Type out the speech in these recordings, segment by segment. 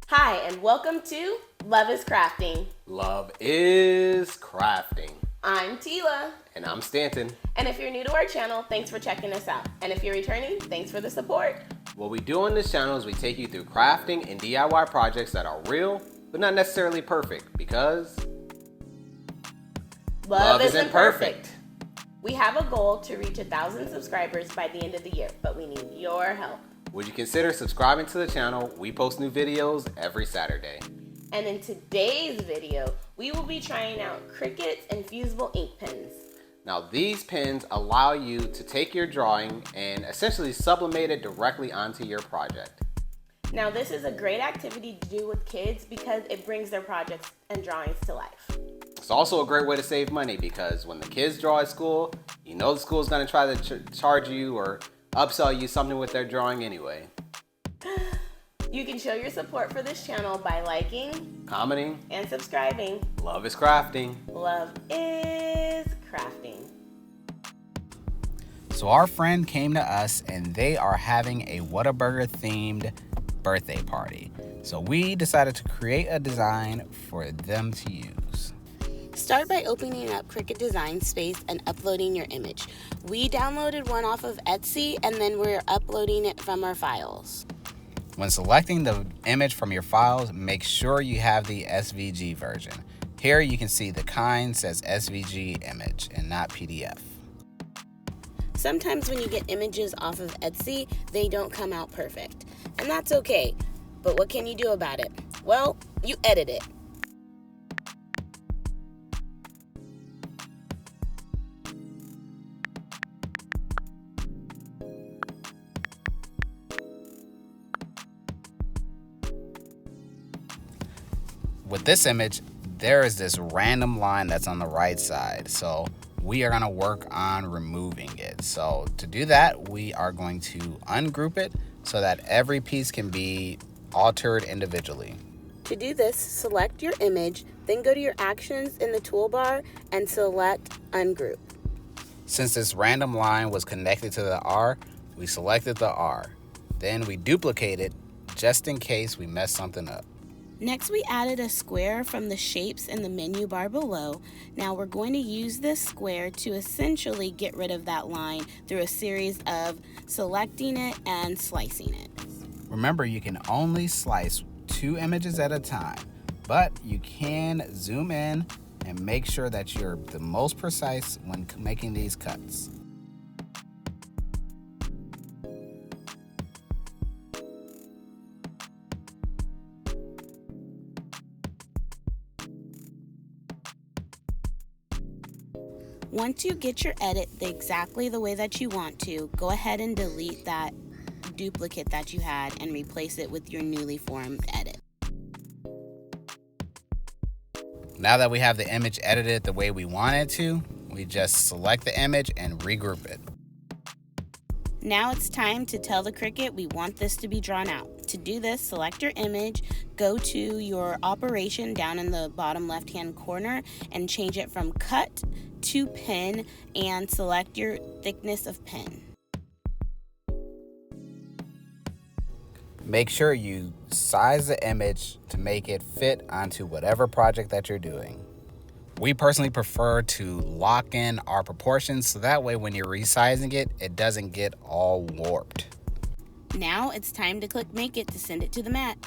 Hi, and welcome to Love is Crafting. Love is crafting. I'm Tila. And I'm Stanton. And if you're new to our channel, thanks for checking us out. And if you're returning, thanks for the support. What we do on this channel is we take you through crafting and DIY projects that are real, but not necessarily perfect, because Love isn't perfect. We have a goal to reach 1,000 subscribers by the end of the year, but we need your help. Would you consider subscribing to the channel? We post new videos every Saturday. And in today's video, we will be trying out Cricut Infusible Ink Pens. Now, these pens allow you to take your drawing and essentially sublimate it directly onto your project. Now, this is a great activity to do with kids because it brings their projects and drawings to life. It's also a great way to save money because when the kids draw at school, you know the school's going to try to charge you or upsell you something with their drawing anyway. You can show your support for this channel by liking, commenting, and subscribing. Love is crafting. Love is crafting. So our friend came to us and they are having a Whataburger themed birthday party. So we decided to create a design for them to use. Start by opening up Cricut Design Space and uploading your image. We downloaded one off of Etsy and then we're uploading it from our files. When selecting the image from your files, make sure you have the SVG version. Here you can see the kind says SVG image and not PDF. Sometimes when you get images off of Etsy, they don't come out perfect. And that's okay. But what can you do about it? Well, you edit it. With this image, there is this random line that's on the right side. So we are going to work on removing it. So to do that, we are going to ungroup it so that every piece can be altered individually. To do this, select your image, then go to your actions in the toolbar and select ungroup. Since this random line was connected to the R, we selected the R. Then we duplicate it just in case we mess something up. Next, we added a square from the shapes in the menu bar below. Now we're going to use this square to essentially get rid of that line through a series of selecting it and slicing it. Remember, you can only slice 2 images at a time, but you can zoom in and make sure that you're the most precise when making these cuts. Once you get your edit exactly the way that you want to, go ahead and delete that duplicate that you had and replace it with your newly formed edit. Now that we have the image edited the way we want it to, we just select the image and regroup it. Now it's time to tell the Cricut we want this to be drawn out. To do this, select your image, go to your operation down in the bottom left-hand corner and change it from cut to pen and select your thickness of pen. Make sure you size the image to make it fit onto whatever project that you're doing. We personally prefer to lock in our proportions so that way when you're resizing it, it doesn't get all warped. Now it's time to click Make It to send it to the mat.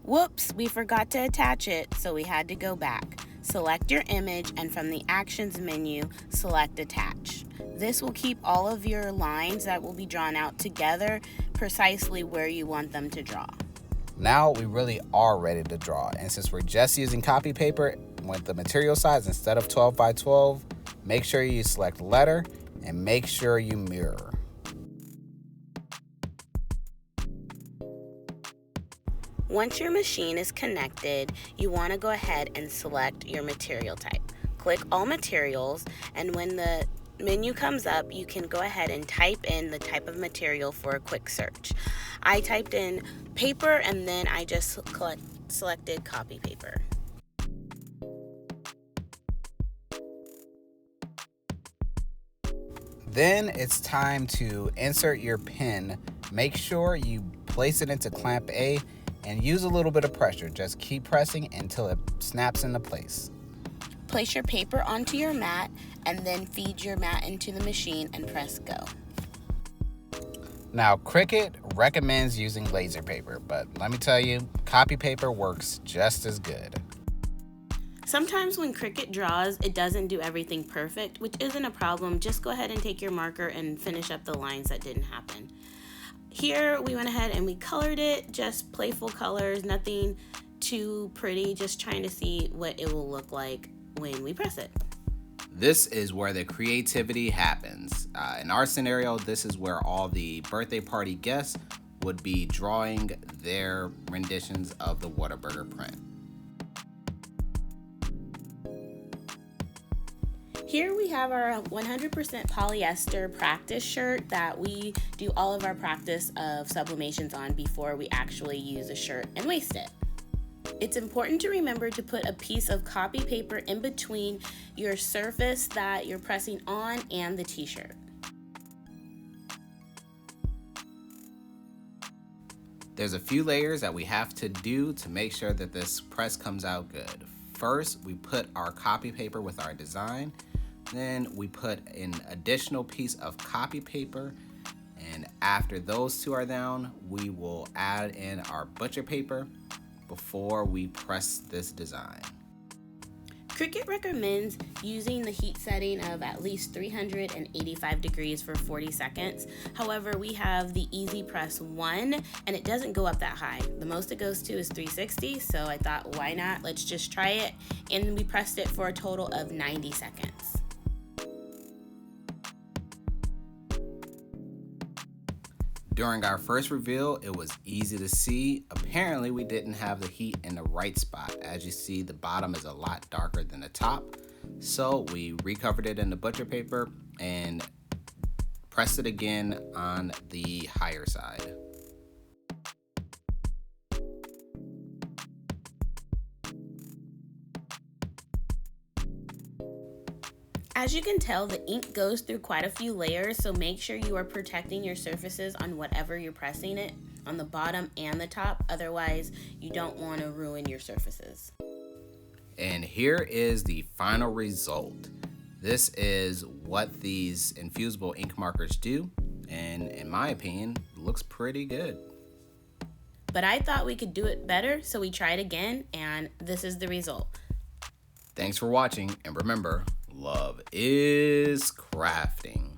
Whoops, we forgot to attach it, so we had to go back. Select your image and from the Actions menu, select Attach. This will keep all of your lines that will be drawn out together precisely where you want them to draw. Now we really are ready to draw, and since we're just using copy paper with the material size instead of 12 by 12, make sure you select letter and make sure you mirror. Once your machine is connected, you want to go ahead and select your material type. Click All Materials, and when the menu comes up, you can go ahead and type in the type of material for a quick search. I typed in paper and then I just selected copy paper. Then it's time to insert your pen. Make sure you place it into clamp A and use a little bit of pressure. Just keep pressing until it snaps into place. Place your paper onto your mat and then feed your mat into the machine and press go. Now, Cricut recommends using laser paper, but let me tell you, copy paper works just as good. Sometimes when Cricut draws, it doesn't do everything perfect, which isn't a problem. Just go ahead and take your marker and finish up the lines that didn't happen. Here we went ahead and we colored it, just playful colors, nothing too pretty, just trying to see what it will look like when we press it. This is where the creativity happens. In our scenario, this is where all the birthday party guests would be drawing their renditions of the Whataburger print. Here we have our 100% polyester practice shirt that we do all of our practice of sublimations on before we actually use a shirt and waste it. It's important to remember to put a piece of copy paper in between your surface that you're pressing on and the t-shirt. There's a few layers that we have to do to make sure that this press comes out good. First, we put our copy paper with our design. Then we put an additional piece of copy paper. And after those two are down, we will add in our butcher paper before we press this design. Cricut recommends using the heat setting of at least 385 degrees for 40 seconds. However, we have the Easy Press 1 and it doesn't go up that high. The most it goes to is 360, so I thought, why not? Let's just try it. And we pressed it for a total of 90 seconds. During our first reveal, it was easy to see. Apparently, we didn't have the heat in the right spot. As you see, the bottom is a lot darker than the top. So we recovered it in the butcher paper and pressed it again on the higher side. As you can tell, the ink goes through quite a few layers, so make sure you are protecting your surfaces on whatever you're pressing it, on the bottom and the top. Otherwise, you don't want to ruin your surfaces. And here is the final result. This is what these infusible ink markers do, and in my opinion, looks pretty good. But I thought we could do it better, so we tried again, and this is the result. Thanks for watching, and remember, love is crafting.